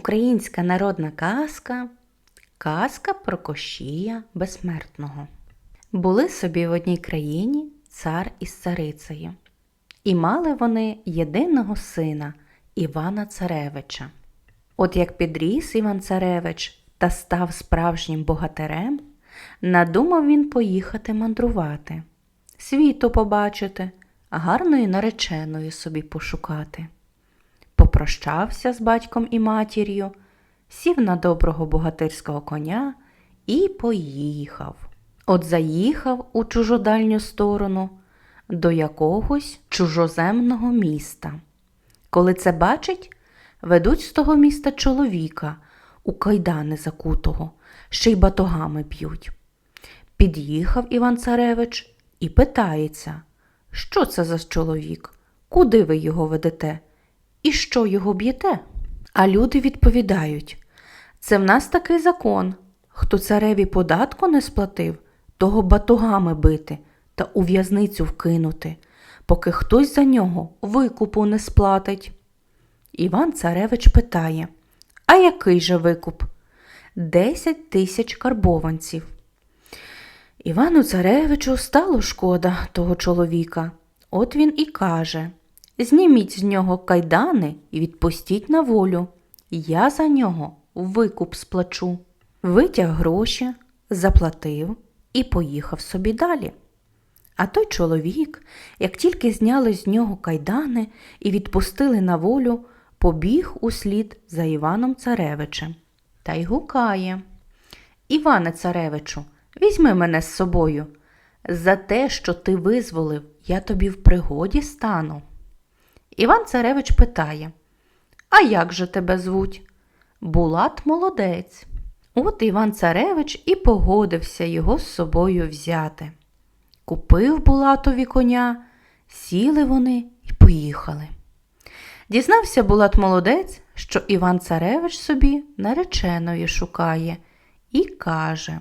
Українська народна казка – казка про Кощія Безсмертного. Були собі в одній країні цар із царицею. І мали вони єдиного сина Івана Царевича. От як підріс Іван Царевич та став справжнім богатирем, надумав він поїхати мандрувати, світу побачити, гарної нареченої собі пошукати. Попрощався з батьком і матір'ю, сів на доброго богатирського коня і поїхав. От заїхав у чужодальню сторону до якогось чужоземного міста. Коли це бачить, ведуть з того міста чоловіка у кайдани закутого, ще й батогами б'ють. Під'їхав Іван Царевич і питається, що це за чоловік, куди ви його ведете? І що його б'єте? А люди відповідають, це в нас такий закон, хто цареві податку не сплатив, того батогами бити та у в'язницю вкинути, поки хтось за нього викупу не сплатить. Іван Царевич питає, а який же викуп? 10 тисяч карбованців. Івану Царевичу стало шкода того чоловіка. От він і каже, зніміть з нього кайдани і відпустіть на волю. Я за нього викуп сплачу. Витяг гроші, заплатив і поїхав собі далі. А той чоловік, як тільки зняли з нього кайдани і відпустили на волю, побіг услід за Іваном Царевичем та й гукає. Іване Царевичу, візьми мене з собою. За те, що ти визволив, я тобі в пригоді стану. Іван Царевич питає, а як же тебе звуть? Булат Молодець. От Іван Царевич і погодився його з собою взяти. Купив Булатові коня, сіли вони і поїхали. Дізнався Булат Молодець, що Іван Царевич собі нареченої шукає, і каже,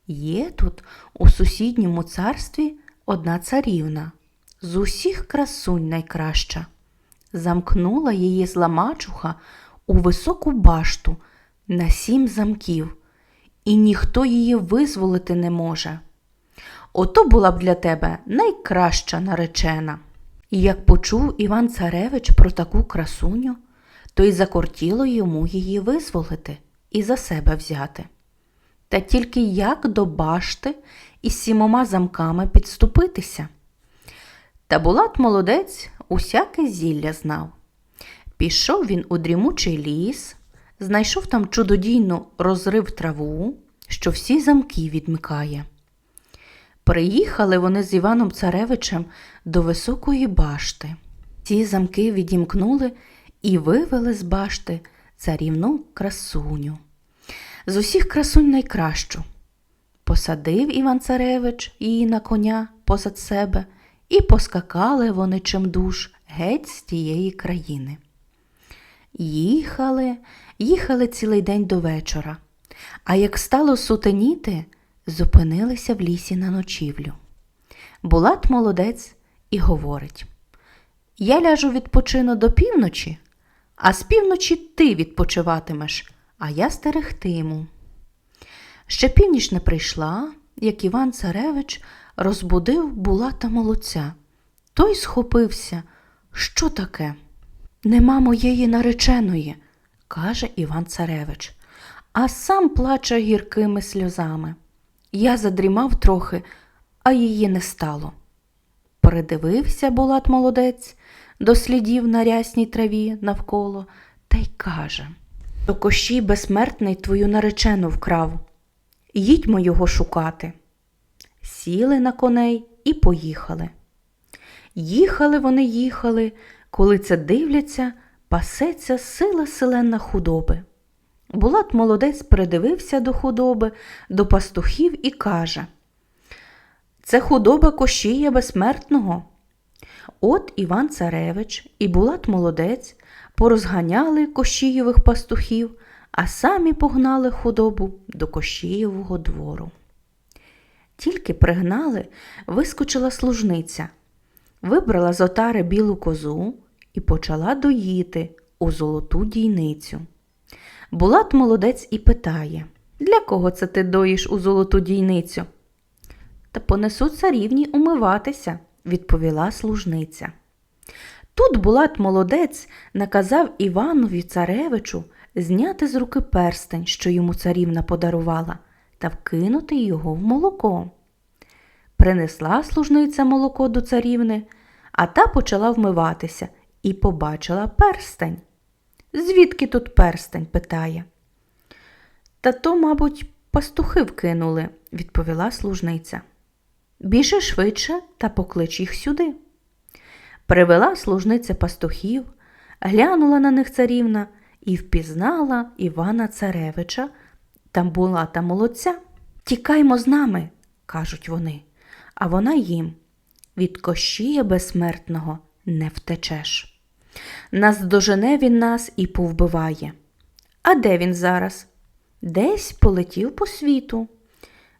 є тут у сусідньому царстві одна царівна, з усіх красунь найкраща. Замкнула її зла мачуха у високу башту на 7 замків, і ніхто її визволити не може. Ото була б для тебе найкраща наречена. І як почув Іван Царевич про таку красуню, то й закортіло йому її визволити і за себе взяти. Та тільки як до башти із 7 замками підступитися? Та Булат Молодець усяке зілля знав. Пішов він у дрімучий ліс, знайшов там чудодійну розрив траву, що всі замки відмикає. Приїхали вони з Іваном Царевичем до високої башти. Ці замки відімкнули і вивели з башти царівну красуню. З усіх красунь найкращу. Посадив Іван Царевич її на коня позад себе, і поскакали вони чимдуж геть з тієї країни. Їхали цілий день до вечора, а як стало сутеніти, зупинилися в лісі на ночівлю. Булат Молодець і говорить, я ляжу відпочину до півночі, а з півночі ти відпочиватимеш, а я стерегтиму. Ще північ не прийшла, як Іван Царевич розбудив Булата Молодця. Той схопився. Що таке? Нема моєї нареченої, каже Іван Царевич, а сам плаче гіркими сльозами. Я задрімав трохи, а її не стало. Придивився Булат Молодець до слідів на рясній траві навколо та й каже, то Кощій Безсмертний твою наречену вкрав. Їдьмо його шукати. Сіли на коней і поїхали. Їхали, коли це дивляться, пасеться сила селена худоби. Булат Молодець придивився до худоби, до пастухів і каже, це худоба Кощія Безсмертного. От Іван Царевич і Булат Молодець порозганяли Кощієвих пастухів, а самі погнали худобу до Кощієвого двору. Тільки пригнали, вискочила служниця, вибрала з отари білу козу і почала доїти у золоту дійницю. Булат молодець і питає: «Для кого це ти доїш у золоту дійницю?» «Та понесу царівні умиватися», – відповіла служниця. Тут Булат молодець наказав Іванові царевичу зняти з руки перстень, що йому царівна подарувала, та вкинути його в молоко. Принесла служниця молоко до царівни, а та почала вмиватися і побачила перстень. «Звідки тут перстень?» – питає. «Та то, мабуть, пастухи вкинули», – відповіла служниця. «Біжи швидше та поклич їх сюди». Привела служниця пастухів, глянула на них царівна і впізнала Івана царевича та Булата молодця. «Тікаймо з нами», – кажуть вони, а вона їм: «Від Кощія безсмертного не втечеш. Наздожене він нас і повбиває». «А де він зараз?» «Десь полетів по світу».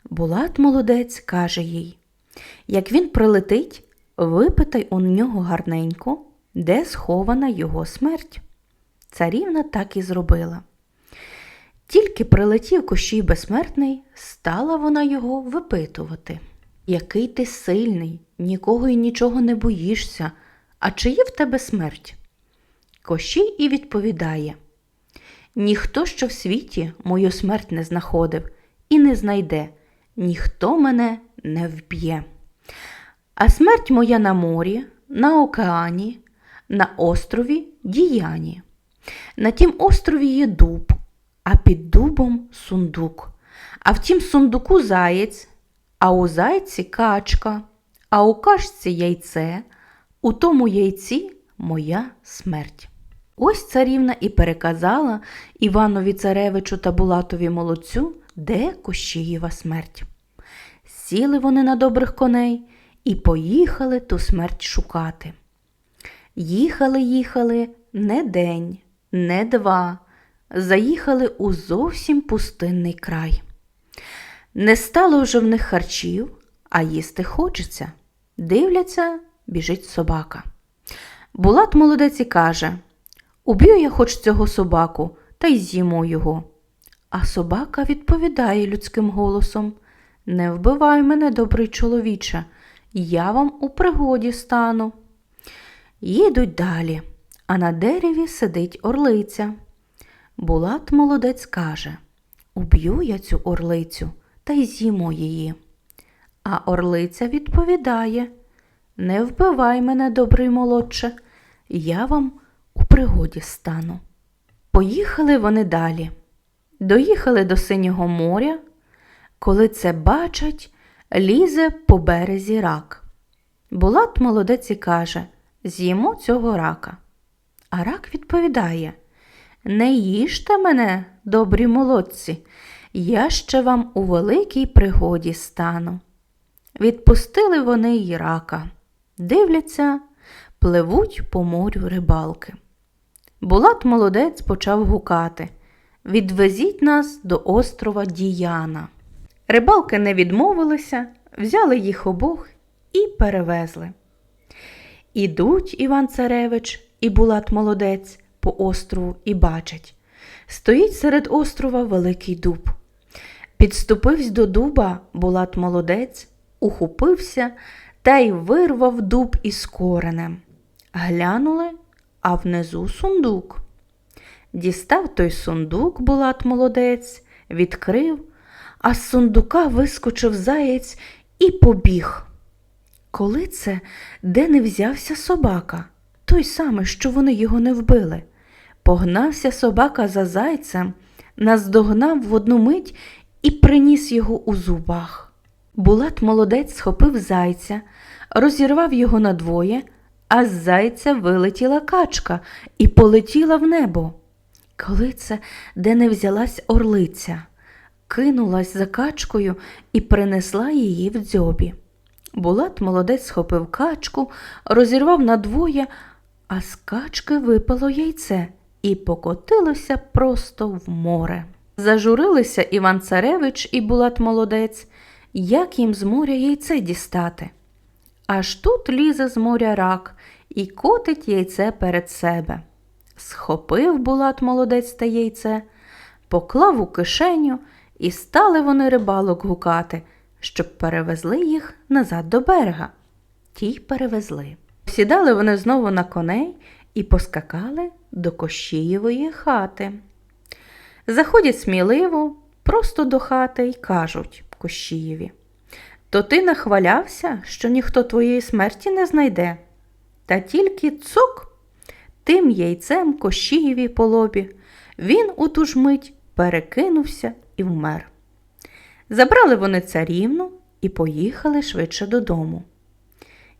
Булат молодець каже їй: «Як він прилетить, випитай у нього гарненько, де схована його смерть». Царівна так і зробила. Тільки прилетів Кощій безсмертний, стала вона його випитувати: «Який ти сильний, нікого і нічого не боїшся, а чи є в тебе смерть?» Кощій і відповідає: «Ніхто, що в світі, мою смерть не знаходив і не знайде, ніхто мене не вб'є. А смерть моя на морі, на океані, на острові Діяні. На тім острові є дуб, а під дубом сундук. А в тім сундуку заєць, а у зайці качка, а у качці яйце, у тому яйці моя смерть». Ось царівна і переказала Іванові царевичу та Булатові молодцю, де Кощієва смерть. Сіли вони на добрих коней і поїхали ту смерть шукати. Їхали не день, не два, заїхали у зовсім пустинний край. Не стало вже в них харчів, а їсти хочеться. Дивляться, біжить собака. Булат молодець і каже: «Уб'ю я хоч цього собаку, та й з'їмо його». А собака відповідає людським голосом: «Не вбивай мене, добрий чоловіче, я вам у пригоді стану». Їдуть далі, а на дереві сидить орлиця. Булат молодець каже: «Уб'ю я цю орлицю, та й з'їмо її». А орлиця відповідає: «Не вбивай мене, добрий молодче, я вам у пригоді стану». Поїхали вони далі. Доїхали до Синього моря. Коли це бачать, лізе по березі рак. Булат молодець і каже: «З'їмо цього рака». А рак відповідає: «Не їжте мене, добрі молодці, я ще вам у великій пригоді стану». Відпустили вони й рака. Дивляться, пливуть по морю рибалки. Булат молодець почав гукати: «Відвезіть нас до острова Діяна». Рибалки не відмовилися, взяли їх обох і перевезли. Ідуть Іван царевич і Булат молодець по острову і бачать: стоїть серед острова великий дуб. Підступивсь до дуба Булат молодець, ухопився та й вирвав дуб із коренем. Глянули, а внизу сундук. Дістав той сундук Булат молодець, відкрив, а з сундука вискочив заєць і побіг. Коли це, де не взявся собака, той самий, що вони його не вбили. Погнався собака за зайцем, наздогнав в одну мить і приніс його у зубах. Булат молодець схопив зайця, розірвав його надвоє, а з зайця вилетіла качка і полетіла в небо. Коли це, де не взялась орлиця, кинулась за качкою і принесла її в дзьобі. Булат молодець схопив качку, розірвав надвоє, а з качки випало яйце і покотилося просто в море. Зажурилися Іван царевич і Булат молодець, як їм з моря яйце дістати. Аж тут лізе з моря рак і котить яйце перед себе. Схопив Булат молодець те яйце, поклав у кишеню, і стали вони рибалок гукати, щоб перевезли їх назад до берега. Ті й перевезли. Сідали вони знову на коней і поскакали до Кощієвої хати. Заходять сміливо просто до хати й кажуть Кощієві: «То ти нахвалявся, що ніхто твоєї смерті не знайде? Та тільки цук!» Тим яйцем Кощієві по лобі він у ту ж мить перекинувся і вмер. Забрали вони царівну і поїхали швидше додому.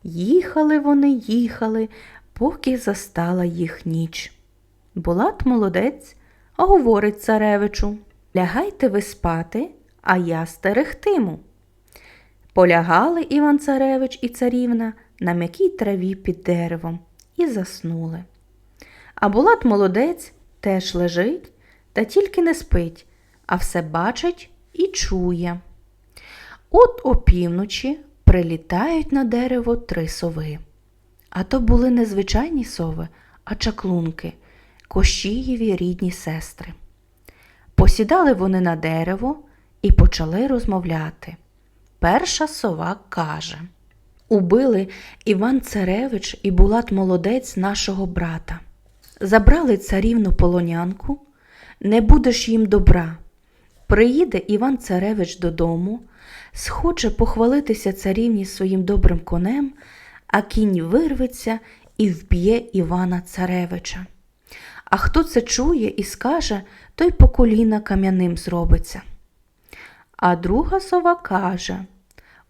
Їхали, поки застала їх ніч. Булат молодець говорить царевичу: «Лягайте ви спати, а я стерегтиму». Полягали Іван-царевич і царівна на м'якій траві під деревом і заснули. А Булат молодець теж лежить, та тільки не спить, а все бачить і чує. От опівночі прилітають на дерево 3 сови. А то були не звичайні сови, а чаклунки, Кощієві рідні сестри. Посідали вони на дерево і почали розмовляти. Перша сова каже: «Убили Іван-царевич і Булат молодець нашого брата. Забрали царівну полонянку, не будеш їм добра. Приїде Іван-царевич додому, схоче похвалитися царівні своїм добрим конем, а кінь вирветься і вб'є Івана-царевича. А хто це чує і скаже, той по коліна кам'яним зробиться». А друга сова каже: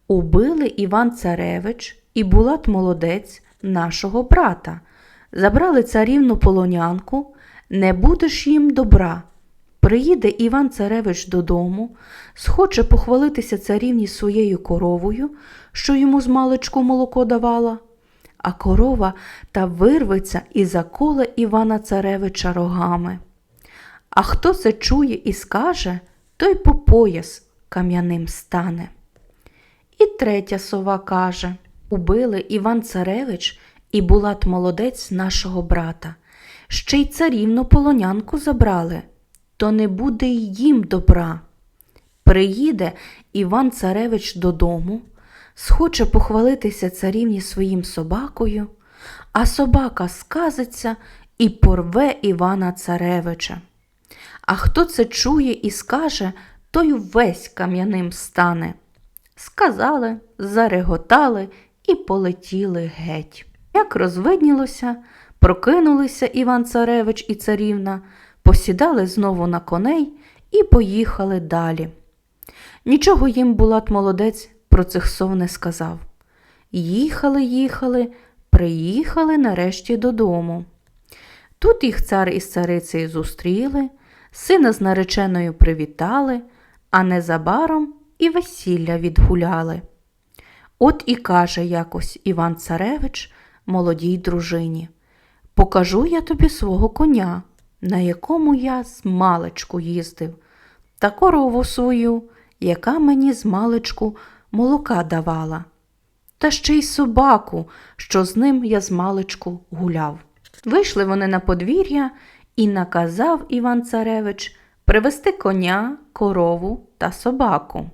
«Убили Іван-царевич і Булат молодець нашого брата. Забрали царівну полонянку, не будеш їм добра. Приїде Іван-царевич додому, схоче похвалитися царівні своєю коровою, що йому змалечку молоко давала, а корова та вирветься і заколе Івана-царевича рогами. А хто це чує і скаже, той по пояс кам'яним стане». І третя сова каже: «Убили Іван-царевич і Булат молодець нашого брата. Ще й царівну полонянку забрали, то не буде й їм добра. Приїде Іван-царевич додому, схоче похвалитися царівні своїм собакою, а собака сказиться і порве Івана-царевича. А хто це чує і скаже, той весь кам'яним стане». Сказали, зареготали і полетіли геть. Як розвиднілося, прокинулися Іван-царевич і царівна, посідали знову на коней і поїхали далі. Нічого їм Булат молодець про цих сов не сказав. Їхали, приїхали нарешті додому. Тут їх цар із царицею зустріли, сина з нареченою привітали, а незабаром і весілля відгуляли. От і каже якось Іван-царевич молодій дружині: «Покажу я тобі свого коня, на якому я змалечку їздив, та корову свою, яка мені змалечку молока давала, та ще й собаку, що з ним я змалечку гуляв». Вийшли вони на подвір'я, і наказав Іван-царевич привести коня, корову та собаку.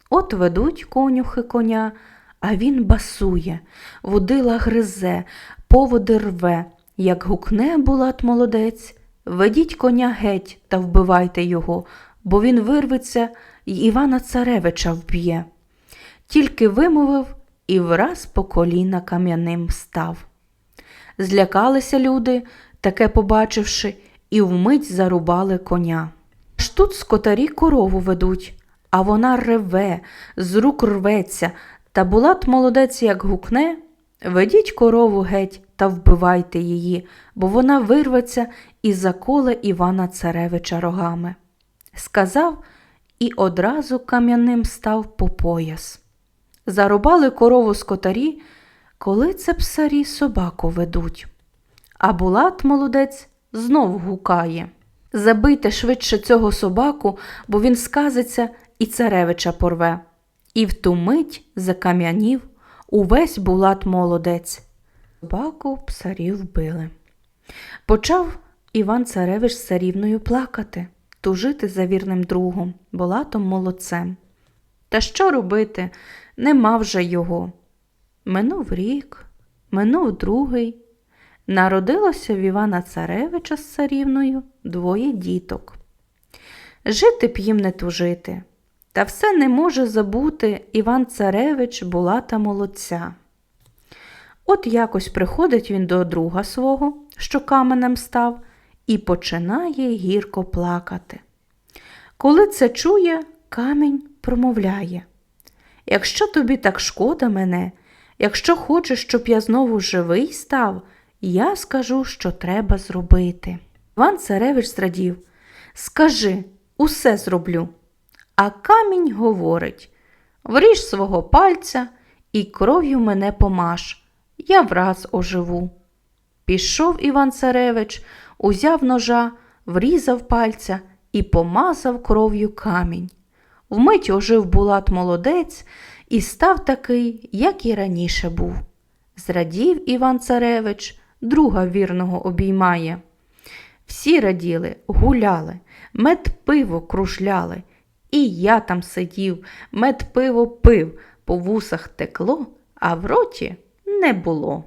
От ведуть конюхи коня, а він басує, вудила гризе, поводи рве. Як гукне Булат молодець: «Ведіть коня геть та вбивайте його, бо він вирветься й Івана-царевича вб'є». Тільки вимовив і враз по коліна кам'яним став. Злякалися люди, таке побачивши, і вмить зарубали коня. Аж тут скотарі корову ведуть, а вона реве, з рук рветься, та Булат молодець як гукне: «Ведіть корову геть та вбивайте її, бо вона вирветься і заколе Івана-царевича рогами». Сказав і одразу кам'яним став по пояс. Зарубали корову скотарі, коли це псарі собаку ведуть. А Булат молодець знов гукає: «Забийте швидше цього собаку, бо він сказиться і царевича порве». І в ту мить закам'янів увесь Булат молодець. Собаку псарі вбили. Почав Іван-царевич з царівною плакати. тужити за вірним другом, Булатом Молодцем. Та що робити? Нема вже його. Минув рік, минув другий. Народилося в Івана Царевича з царівною 2 діток. Жити б їм не тужити, та все не може забути Іван Царевич Булата Молодця. От якось приходить він до друга свого, що каменем став, і починає гірко плакати. Коли це чує, камінь промовляє: «Якщо тобі так шкода мене, якщо хочеш, щоб я знову живий став, я скажу, що треба зробити». Іван Царевич зрадів: «Скажи, усе зроблю». А камінь говорить: «Вріж свого пальця і кров'ю мене помаж, я враз оживу». Пішов Іван Царевич, узяв ножа, врізав пальця і помазав кров'ю камінь. Вмить ожив Булат Молодець і став такий, як і раніше був. Зрадів Іван Царевич, друга вірного обіймає. Всі раділи, гуляли, мед-пиво кружляли. І я там сидів, мед-пиво пив, по вусах текло, а в роті не було.